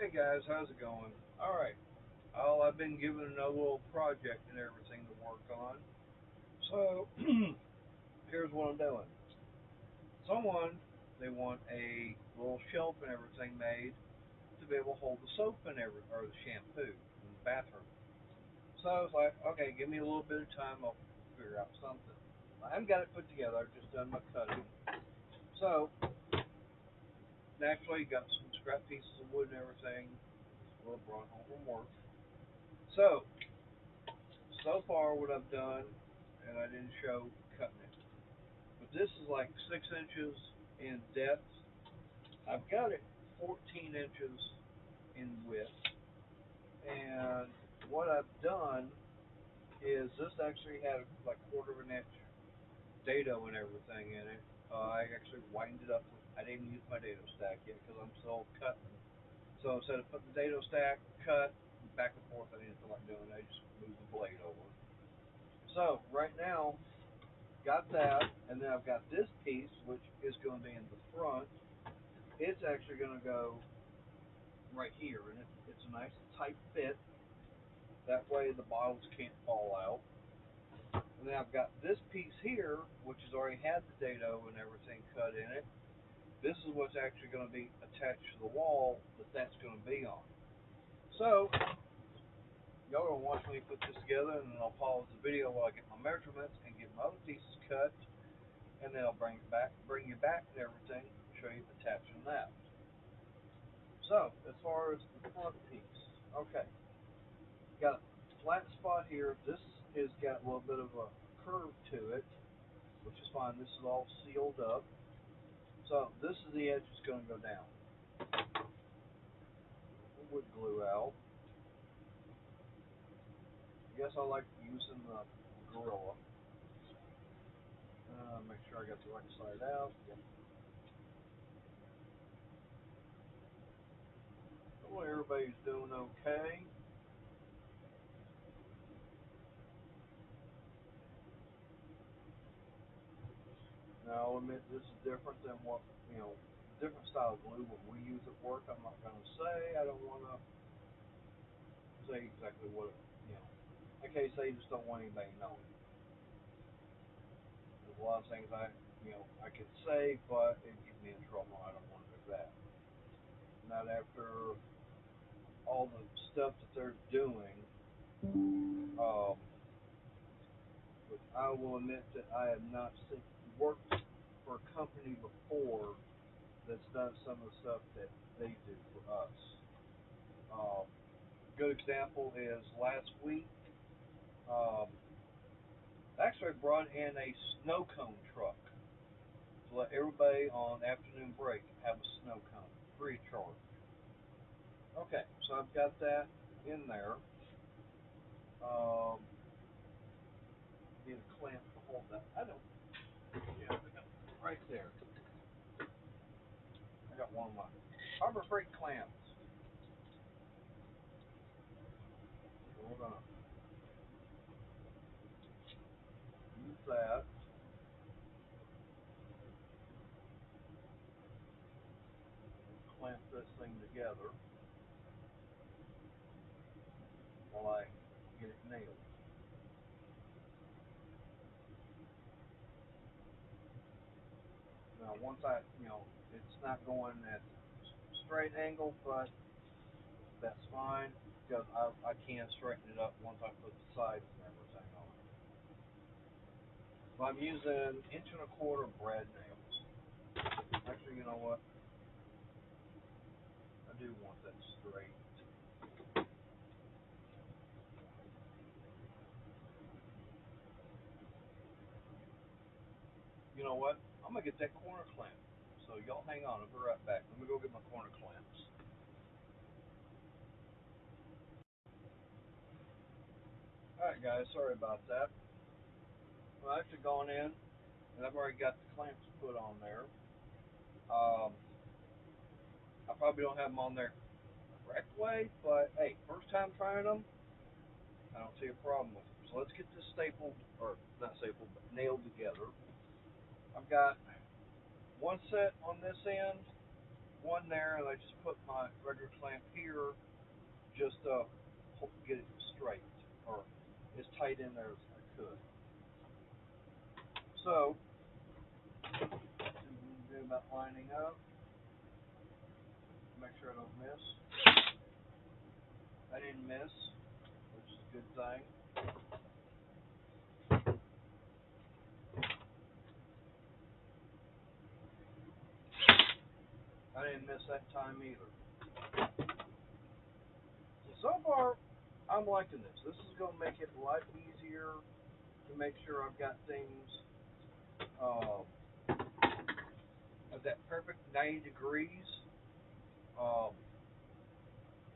Hey guys, how's it going? Alright, I've been given a little project and everything to work on. So, here's what I'm doing. Someone, they want a little shelf and everything made to be able to hold the soap and or the shampoo in the bathroom. So I was like, okay, give me a little bit of time, I'll figure out something. I haven't got it put together, I've just done my cutting. So, naturally, got some scrap pieces of wood and everything. A little brought home from work. So far what I've done, and I didn't show cutting it, but this is like 6 inches in depth. I've got it 14 inches in width, and what I've done is this actually had like quarter of an inch dado and everything in it. I actually widened it up. I didn't use my dado stack yet because I'm still cutting. So instead of putting the dado stack, cut, back and forth, I didn't feel like doing it. I just moved the blade over. So right now, got that, and then I've got this piece, which is going to be in the front. It's actually going to go right here, and it's a nice tight fit. That way the bottles can't fall out. And then I've got this piece here, which has already had the dado and everything cut in it. This is what's actually going to be attached to the wall that's going to be on. So, y'all are going to watch me put this together, and then I'll pause the video while I get my measurements and get my other pieces cut, and then I'll bring you back and everything, show you attaching that. So, as far as the front piece, okay, got a flat spot here. This has got a little bit of a curve to it, which is fine. This is all sealed up. So, this is the edge that's going to go down. Wood glue out. I guess I like using the Gorilla. Make sure I got the right side out. Yep. Well, everybody's doing okay. Now, I'll admit this is different than what, different style of glue what we use at work. I'm not going to say. I don't want to say exactly what I can't say, just don't want anybody knowing. There's a lot of things I could say, but it'd get me in trouble. I don't want to do that. Not after all the stuff that they're doing. But I will admit that I have not worked for a company before that's done some of the stuff that they do for us. Good example is last week. Actually, I brought in a snow cone truck to let everybody on afternoon break have a snow cone, free of charge. Okay, so I've got that in there. Need a clamp to hold that. I don't. Yeah, I got right there. I got one of my Harbor Freight clamps. So we're gonna use that. Clamp this thing together while I get it nailed. Now, once it's not going at straight angle, but that's fine because I can straighten it up once I put the sides and everything on it. So I'm using 1.25 inch brad nails. Actually, you know what? I do want that straight. You know what? I'm gonna get that corner clamp. So y'all hang on, I'll be right back. Let me go get my corner clamps. Alright guys, sorry about that. Well, I've actually gone in and I've already got the clamps put on there. I probably don't have them on there the correct way, but hey, first time trying them, I don't see a problem with them. So let's get this stapled, or not stapled, but nailed together. I've got one set on this end, one there, and I just put my regular clamp here just to get it straight or as tight in there as I could. So, see what we do about lining up. Make sure I don't miss. I didn't miss, which is a good thing. I didn't miss that time either. So far, I'm liking this. This is going to make it a lot easier to make sure I've got things at that perfect 90 degrees.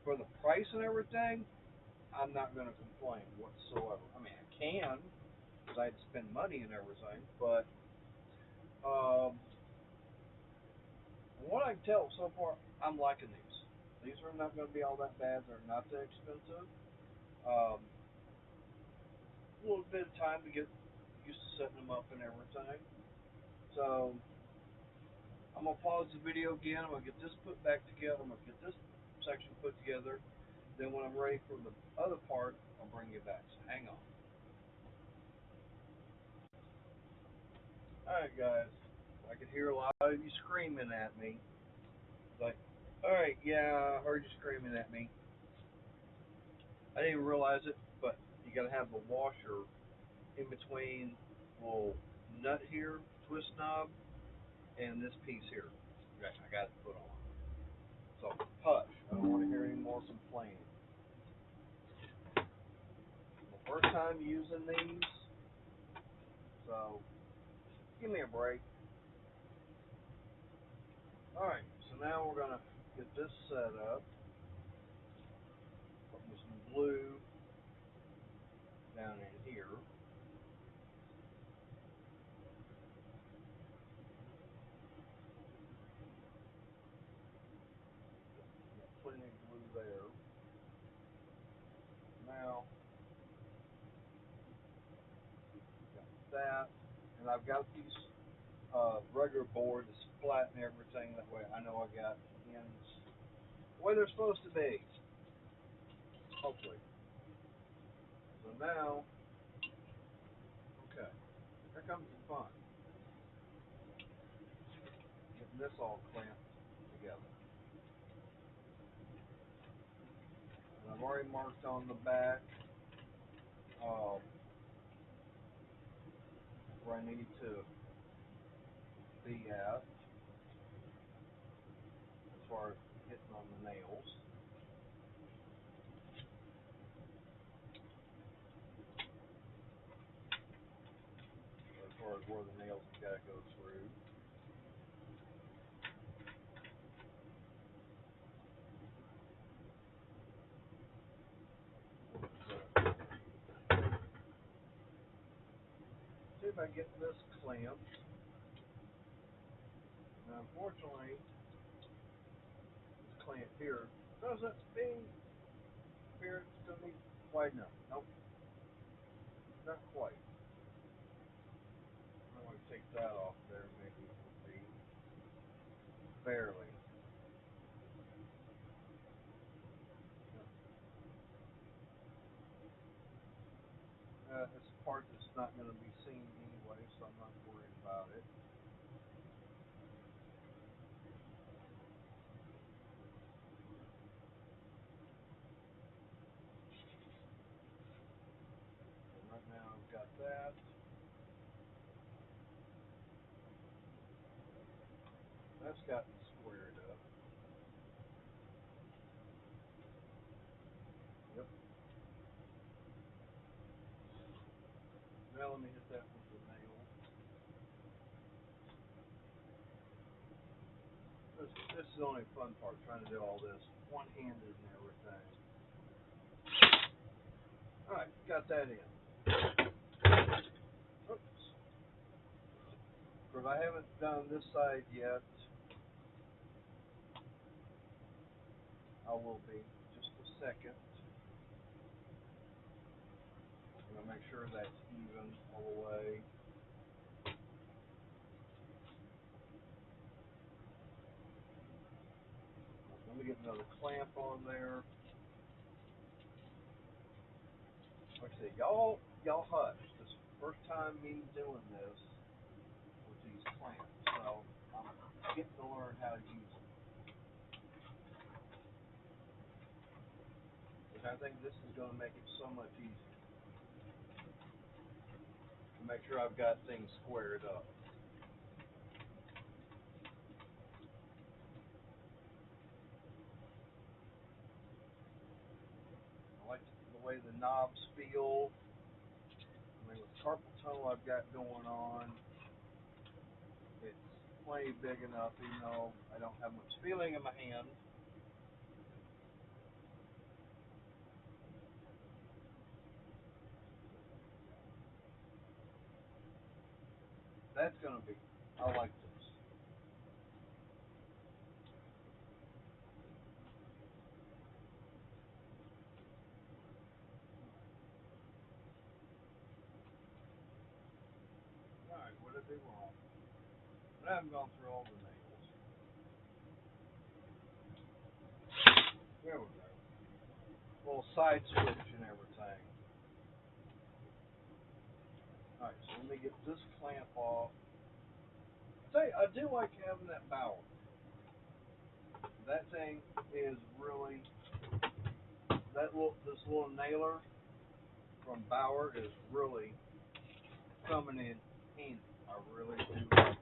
For the price and everything, I'm not going to complain whatsoever. I mean, I can, because I had to spend money and everything, but from what I can tell so far, I'm liking these. These are not going to be all that bad. They're not that expensive. A little bit of time to get used to setting them up and everything. So I'm going to pause the video again. I'm going to get this put back together. I'm going to get this section put together. Then when I'm ready for the other part, I'll bring you back. So hang on. Alright guys, I could hear a lot of you screaming at me. Like, alright, yeah, I heard you screaming at me. I didn't realize it, but you gotta have the washer in between the little nut here, twist knob, and this piece here. Okay, I got it put on. So, hush. I don't want to hear any more complaining. The first time using these, so give me a break. Alright, so now we're going to get this set up. Put some glue down in here. Got plenty of glue there. Now, got that. And I've got these regular boards flat and everything. That way I know I got ends the way they're supposed to be. Hopefully. So now, okay, here comes the fun. Getting this all clamped together. And I've already marked on the back where I need to be at as far as hitting on the nails. As far as where the nails have got to go through. See if I get this clamped. Now, unfortunately, this clamp here doesn't appear to be wide enough. Nope, not quite. I'm going to take that off there, maybe it would be barely. It's a part that's not going to be seen anyway, so I'm not worried about it. So right now I've got that. That's gotten squared up. Yep. Now let me hit that with the nail. This is the only fun part, trying to do all this one-handed and everything. Alright, got that in. Oops. Because I haven't done this side yet. I will be just a second. I'm going to make sure that's even all the way. get another clamp on there. Like I said, y'all hush. This is the first time me doing this with these clamps, so I'm getting to learn how to use them. And I think this is going to make it so much easier. To make sure I've got things squared up. I like the way the knobs feel. I mean, with the carpal tunnel I've got going on, it's plenty big enough, even though I don't have much feeling in my hand. That's gonna be, I like this. Alright, what did I do wrong? But I haven't gone through all the nails. There we go. Little side switch and everything. Alright, so let me get this clamp off. I do like having that Bauer. That thing is really, this little nailer from Bauer is really coming in handy. I really do like it.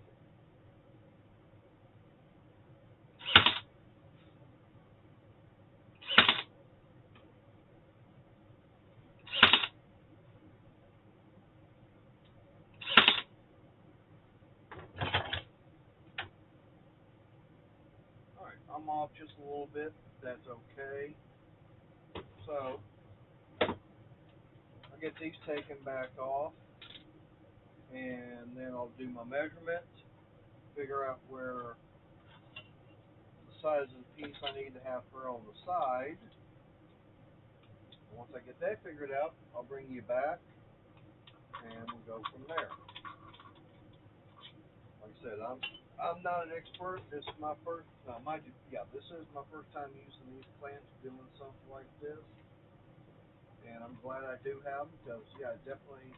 Alright, I'm off just a little bit. That's okay. So, I'll get these taken back off, and then I'll do my measurement, figure out where the size of the piece I need to have for on the side. Once I get that figured out, I'll bring you back, and we'll go from there. Like I said, I'm not an expert. This is my first, no, mind you, yeah, this is my first time using these clamps, doing something like this, and I'm glad I do have them because, yeah, it definitely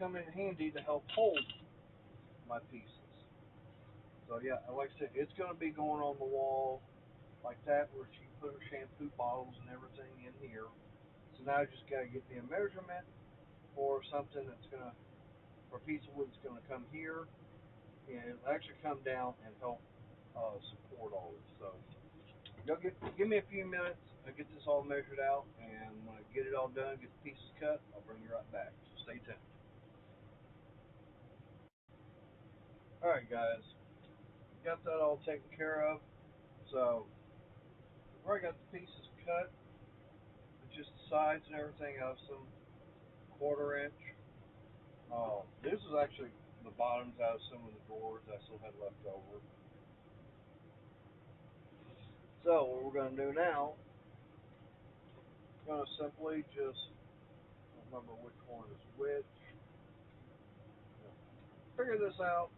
come in handy to help hold my pieces. So yeah, like I said, it's going to be going on the wall like that, where she put her shampoo bottles and everything in here. So now I just got to get me a measurement for something that's going to, for a piece of wood that's going to come here, and it'll actually come down and help support all this. So give me a few minutes. I'll get this all measured out, and when I get it all done, get the pieces cut, I'll bring you right back. So stay tuned. Alright guys, got that all taken care of. So where I got the pieces cut, just the sides and everything of some 1/4 inch. This is actually the bottoms out of some of the drawers I still had left over. So what we're going to do now, we're going to simply just, I don't remember which one is which, figure this out,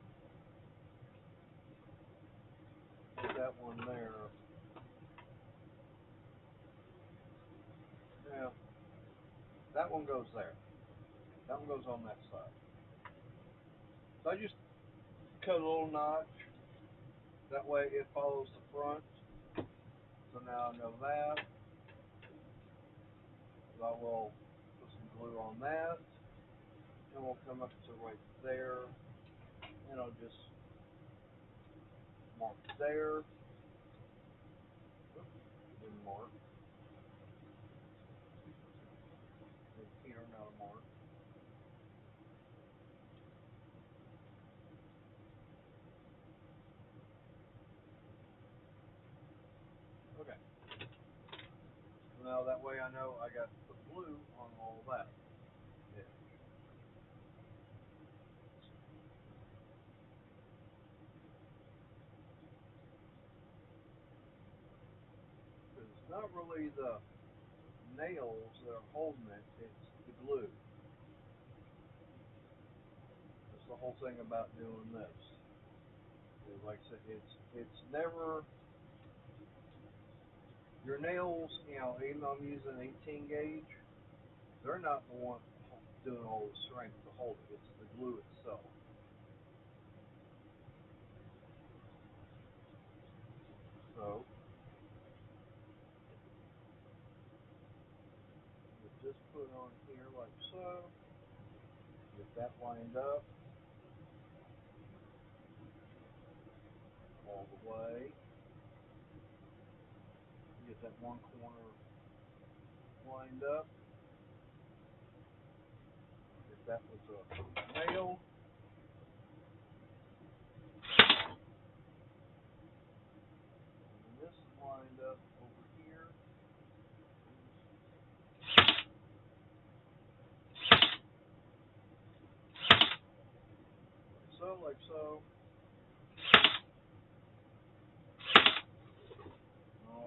put that one there. Yeah, that one goes there. That one goes on that side. So I just cut a little notch. That way it follows the front. So now I know that. So I will put some glue on that. And we'll come up to right there. And I'll just mark there. Oops, didn't mark. Here, not a mark. Okay. So now that way I know I got to put glue on all that. Yeah. Because it's not really the nails that are holding it, it's the glue. That's the whole thing about doing this. Like I said, it's never your nails, even though I'm using an 18 gauge, they're not the one doing all the strength to hold it. It's the glue itself. So you just put on here like so. Get that lined up all the way. Get that one corner lined up. If that was a nail, and this is lined up over here. Like so.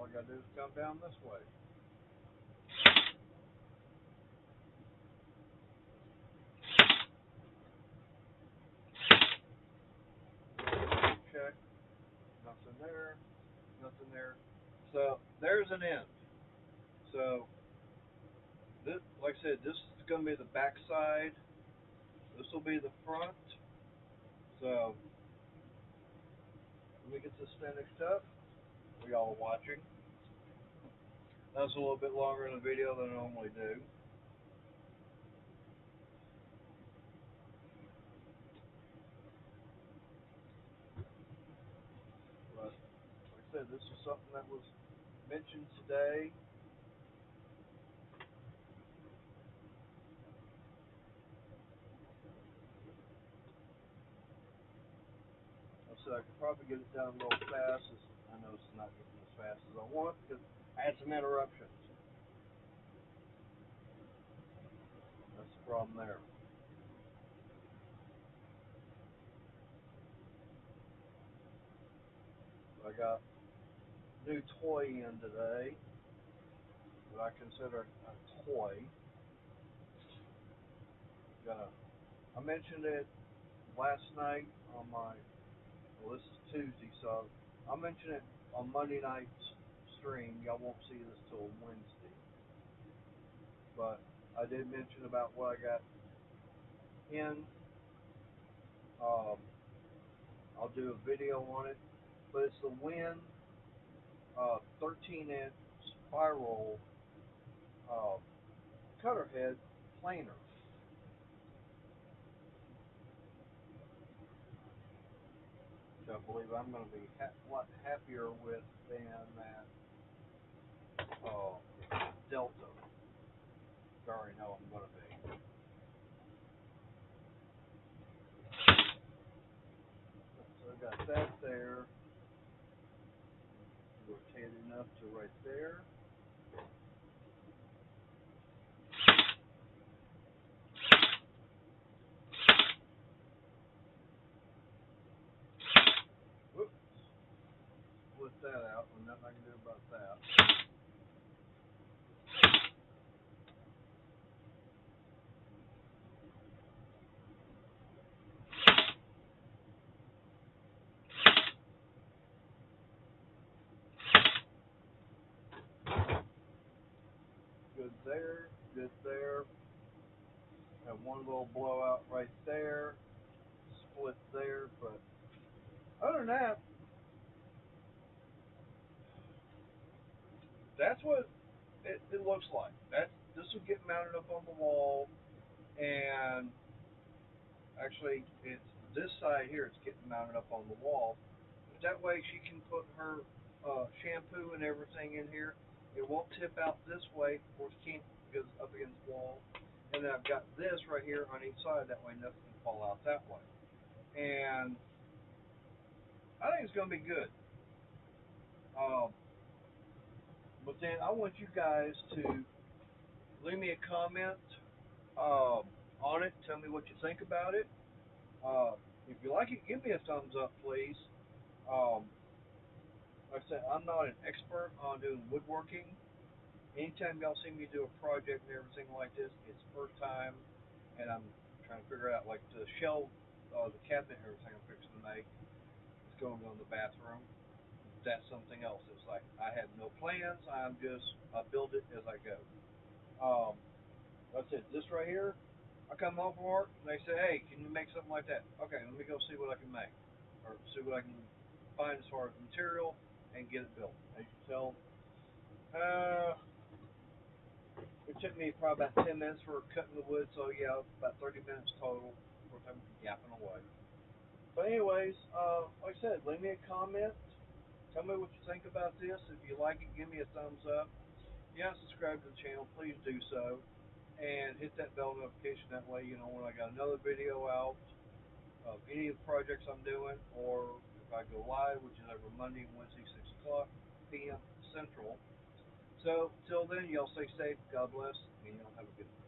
All I gotta do is come down this way. Check. Nothing there. Nothing there. So there's an end. So this, like I said, this is gonna be the back side. This will be the front. So let me get this finished up. We all are watching. That's a little bit longer in the video than I normally do. But like I said, this is something that was mentioned today. I said I could probably get it done a little fast. I know it's not getting as fast as I want because I had some interruptions. That's the problem there. I got a new toy in today that I consider a toy. I mentioned it last night on my, well, this is Tuesday, so I'll mention it on Monday night's stream. Y'all won't see this till Wednesday. But I did mention about what I got in. Um, I'll do a video on it. But it's the Win 13-inch spiral cutter head planer. Which I believe I'm going to be a lot happier with than that Delta. I already know I'm going to be. So I got that there. Rotate enough to right there. Whoops. Split that out, and nothing I can do about that. Good there, good there. Have one little blowout right there. Split there, but other than that, that's what it looks like. This will get mounted up on the wall, and actually, it's this side here. It's getting mounted up on the wall. But that way, she can put her shampoo and everything in here. It won't tip out this way, of course, can't because it's up against the wall. And then I've got this right here on each side. That way, nothing can fall out that way. And I think it's going to be good. But then I want you guys to leave me a comment on it. Tell me what you think about it. If you like it, give me a thumbs up, please. Um, like I said, I'm not an expert on doing woodworking. Anytime y'all see me do a project and everything like this, it's first time, and I'm trying to figure out like the shelf, the cabinet, and everything I'm fixing to make. It's going to go in the bathroom. that's something else. It's like I have no plans. I build it as I go. Um, that's it. This right here, I come home from work and they say, hey, can you make something like that? Okay, let me go see what I can make, or see what I can find as far as material and get it built. As you can tell, uh, it took me probably about 10 minutes for cutting the wood, so yeah, about 30 minutes total. Of course, I'm yapping away. But anyways, like I said, leave me a comment. Tell me what you think about this. If you like it, give me a thumbs up. If you haven't subscribed to the channel, please do so. And hit that bell notification. That way you know when I got another video out of any of the projects I'm doing, or if I go live, which is every Monday and Wednesday, 6 o'clock p.m. Central. So, till then, y'all stay safe. God bless, and y'all have a good one.